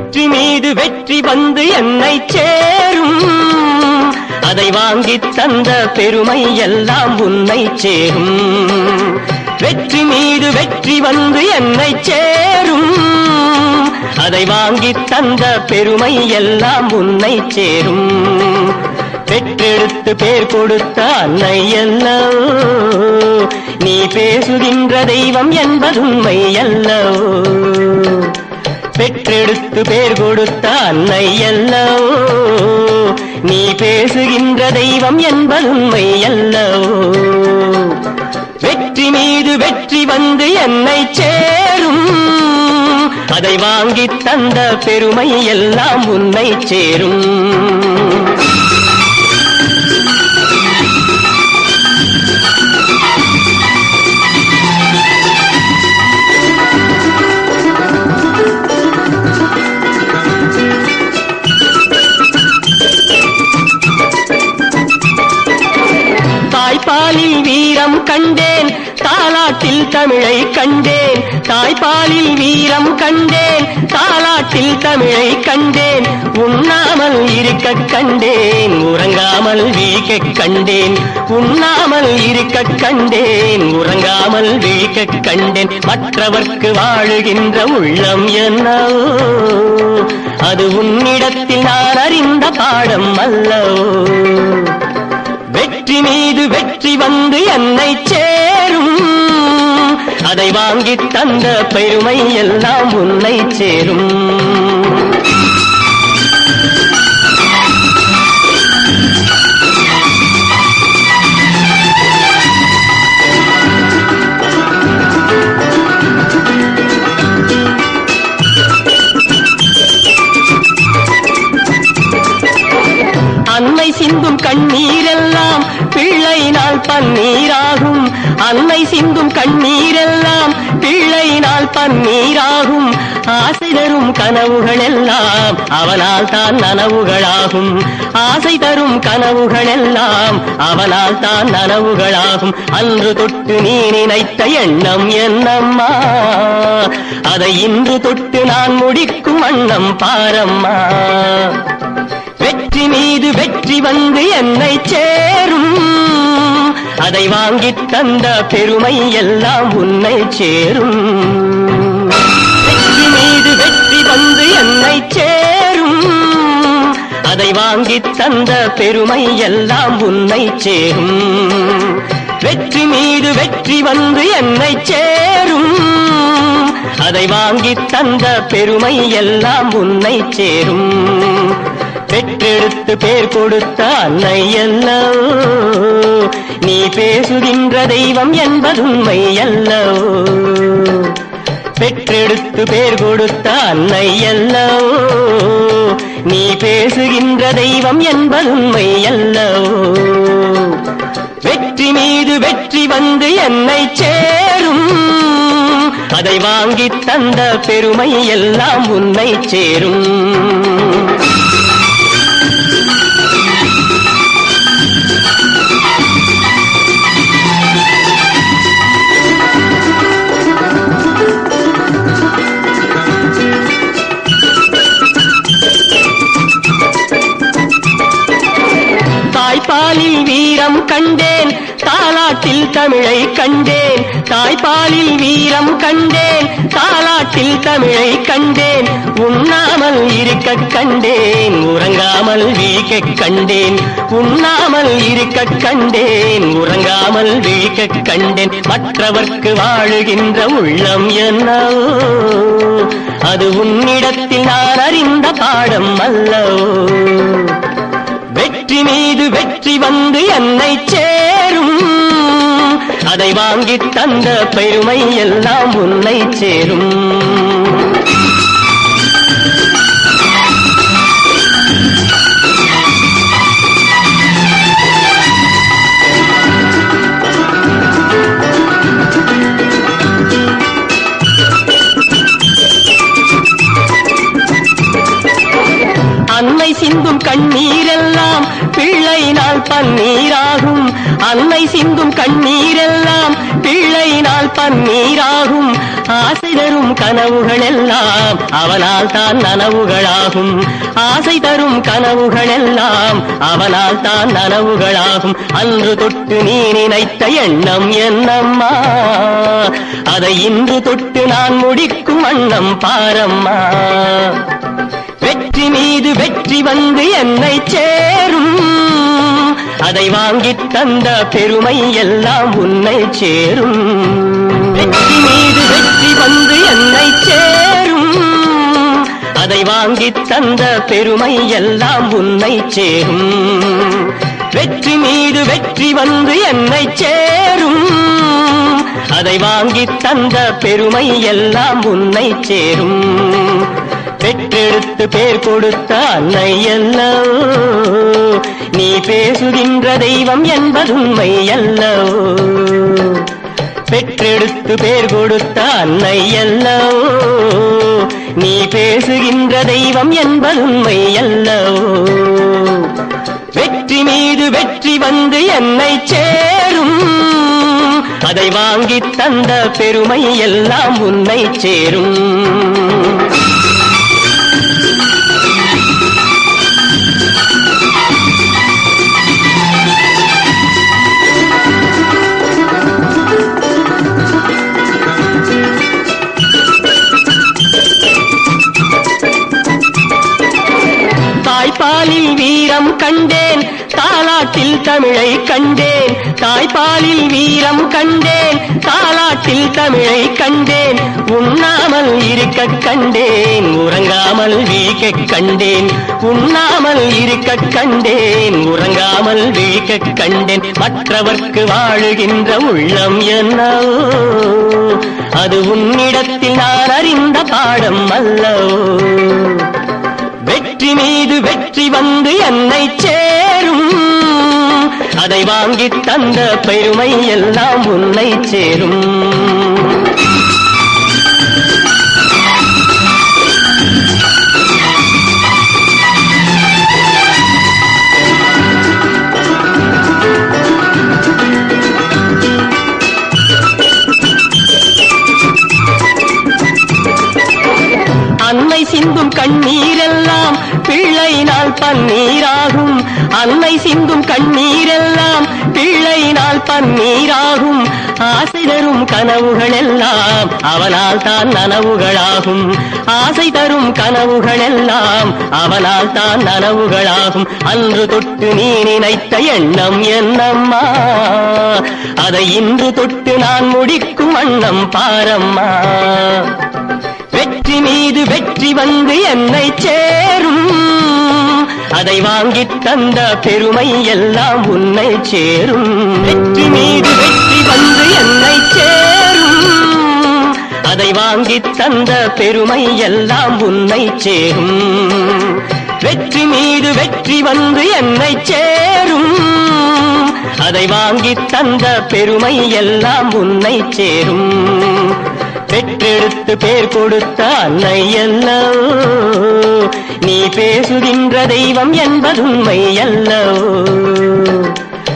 வெற்றி மீது வெற்றி வந்து என்னை சேரும், அதை வாங்கித் தந்த பெருமை எல்லாம் உன்னை சேரும். வெற்றி மீது வெற்றி வந்து என்னை சேரும், அதை வாங்கித் தந்த பெருமை எல்லாம் உன்னை சேரும். பெற்றெடுத்து பேர் கொடுத்த அன்னை அல்லவோ, நீ பேசுகின்ற தெய்வம் என்பதுண்மை அல்லவோ. பெற்றெடுத்து பேர் கொடுத்த அன்னை அல்லவோ, நீ பேசுகின்ற தெய்வம் என்பதுண்மை அல்லவோ. வெற்றி மீது வெற்றி வந்து என்னை சேரும், அதை வாங்கித் தந்த பெருமை எல்லாம் உன்னை சேரும். தாய்ப்பாலில் வீரம் கண்டேன், தாலாட்டில் தமிழை கண்டேன். தாய்ப்பாலில் வீரம் கண்டேன், தாலாட்டில் தமிழை கண்டேன். உண்ணாமல் இருக்க கண்டேன், உறங்காமல் விழிக்க கண்டேன். உண்ணாமல் இருக்க கண்டேன், உறங்காமல் விழிக்க கண்டேன். மற்றவர்க்கு வாழுகின்ற உள்ளம் என்னவோ, அது உன்னிடத்தில் நான் அறிந்த பாடம் அல்லவோ. வெற்றி மீது வெற்றி வந்து என்னை சேரும், அதை வாங்கித் தந்த பெருமை எல்லாம் உன்னை சேரும். அன்னை சிந்தும் கண்ணீரெல்லாம் பிள்ளையினால் பன்னீராகும். அன்னை சிந்தும் கண்ணீரெல்லாம் பிள்ளையினால் பன்னீராகும். ஆசை தரும் கனவுகள் எல்லாம் அவனால் தான் நனவுகளாகும். ஆசை தரும் கனவுகள் எல்லாம் அவனால் தான் நனவுகளாகும். அன்று தொட்டு நீ நினைத்த எண்ணம் என்னம்மா, அதை இன்று தொட்டு நான் முடிக்கும் வண்ணம் பாரம்மா. வெற்றி மீது வெற்றி வந்து என்னை சேரும், அதை வாங்கித் தந்த பெருமை எல்லாம் உன்னை சேரும். வெற்றி மீது வெற்றி வந்து என்னை சேரும், அதை வாங்கித் தந்த பெருமை எல்லாம் உன்னை சேரும். வெற்றி மீது வெற்றி வந்து என்னை சேரும், அதை வாங்கித் தந்த பெருமை எல்லாம் உன்னை சேரும். பெற்றெடுத்து பேர் கொடுத்த அன்னை அல்லவோ, நீ பேசுகின்ற தெய்வம் என்பதுண்மை அல்லவோ. பெற்றெடுத்து பேர் கொடுத்த அன்னை அல்லவோ, நீ பேசுகின்ற தெய்வம் என்பதுண்மை அல்லவோ. வெற்றி மீது வெற்றி வந்து என்னை சேரும், அதை வாங்கித் தந்த பெருமை எல்லாம் உன்னை சேரும். தாய்ப்பாலில் வீரம் கண்டேன், தாலாட்டில் தமிழை கண்டேன். தாய்ப்பாலில் வீரம் கண்டேன், தாலாட்டில் தமிழை கண்டேன். உண்ணாமல் இருக்க கண்டேன், உறங்காமல் விழிக்க கண்டேன். உண்ணாமல் இருக்க கண்டேன், உறங்காமல் விழிக்க கண்டேன். மற்றவர்க்கு வாழுகின்ற உள்ளம் என்னவோ, அது உன்னிடத்தில் நான் அறிந்த பாடம் அல்லவோ. வெற்றி மீது வெற்றி வந்து என்னை சேரும், அதை வாங்கித் தந்த பெருமை எல்லாம் உன்னை சேரும். அன்னை சிந்தும் கண்ணீரெல்லாம் பிள்ளையினால் பன்னீராகும். அன்னை சிந்தும் கண்ணீரெல்லாம் பிள்ளையினால் பன்னீராகும். ஆசை தரும் கனவுகள் எல்லாம் அவனால் தான் நனவுகளாகும். ஆசை தரும் கனவுகள் எல்லாம் அவனால் தான் நனவுகளாகும். அன்று தொட்டு நீ நினைத்த எண்ணம் என்னம்மா, அதை இன்று தொட்டு நான் முடிக்கும் வண்ணம் பாரம்மா. வெற்றி மீது வெற்றி வந்து என்னை சேரும், அதை வாங்கித் தந்த பெருமை எல்லாம் உன்னை சேரும். வெற்றி மீது வெற்றி வந்து என்னை சேரும், அதை வாங்கித் தந்த பெருமை எல்லாம் உன்னை சேரும். வெற்றி மீது வெற்றி வந்து என்னை சேரும், அதை வாங்கித் தந்த பெருமை எல்லாம் உன்னை சேரும். பெற்றெடுத்து பேர் கொடுத்த அன்னை அல்லவோ, நீ பேசுகின்ற தெய்வம் என்பதுண்மை அல்லவோ. பெற்றெடுத்து பேர் கொடுத்த அன்னை அல்லவோ, நீ பேசுகின்ற தெய்வம் என்பதுண்மை அல்லவோ. வெற்றி மீது வெற்றி வந்து என்னை சேரும், அதை வாங்கித் தந்த பெருமை எல்லாம் உன்னை சேரும். தாய்ப்பாலில் வீரம் கண்டேன், தாலாட்டில் தமிழை கண்டேன். தாய்ப்பாலில் வீரம் கண்டேன், தாலாட்டில் தமிழை கண்டேன். உண்ணாமல் இருக்க கண்டேன், உறங்காமல் விழிக்க கண்டேன். உண்ணாமல் இருக்க கண்டேன், உறங்காமல் விழிக்க கண்டேன். மற்றவர்க்கு வாழுகின்ற உள்ளம் என்னவோ, அது உன்னிடத்தில் நான் அறிந்த பாடம் அல்லவோ. வெற்றி மீது வெற்றி வந்து என்னை சேரும், அதை வாங்கித் தந்த பெருமை எல்லாம் உன்னை சேரும். அன்னை சிந்தும் கண்ணீரெல்லாம் பிள்ளையினால் பன்னீராகும். அன்னை சிந்தும் கண்ணீரெல்லாம் பிள்ளையினால் பன்னீராகும். ஆசை தரும் கனவுகள் எல்லாம் அவனால் தான் நனவுகளாகும். ஆசை தரும் கனவுகள் எல்லாம் அவனால் தான் நனவுகளாகும். அன்று தொட்டு நீ நினைத்த எண்ணம் என்னம்மா, அதை இன்று தொட்டு நான் முடிக்கும் வண்ணம் பாரம்மா. வெற்றி மீது வெற்றி வந்து என்னை சேரும், அதை வாங்கித் தந்த பெருமை எல்லாம் உன்னை சேரும். வெற்றி மீது வெற்றி வந்து என்னை சேரும், அதை வாங்கித் தந்த பெருமை எல்லாம் உன்னை சேரும். வெற்றி மீது வெற்றி வந்து என்னை சேரும், அதை வாங்கித் தந்த பெருமை எல்லாம் உன்னை சேரும். பெற்றெடுத்து பேர் கொடுத்த அன்னை அல்லவோ, நீ பேசுகின்ற தெய்வம் என்பதுண்மை அல்லவோ.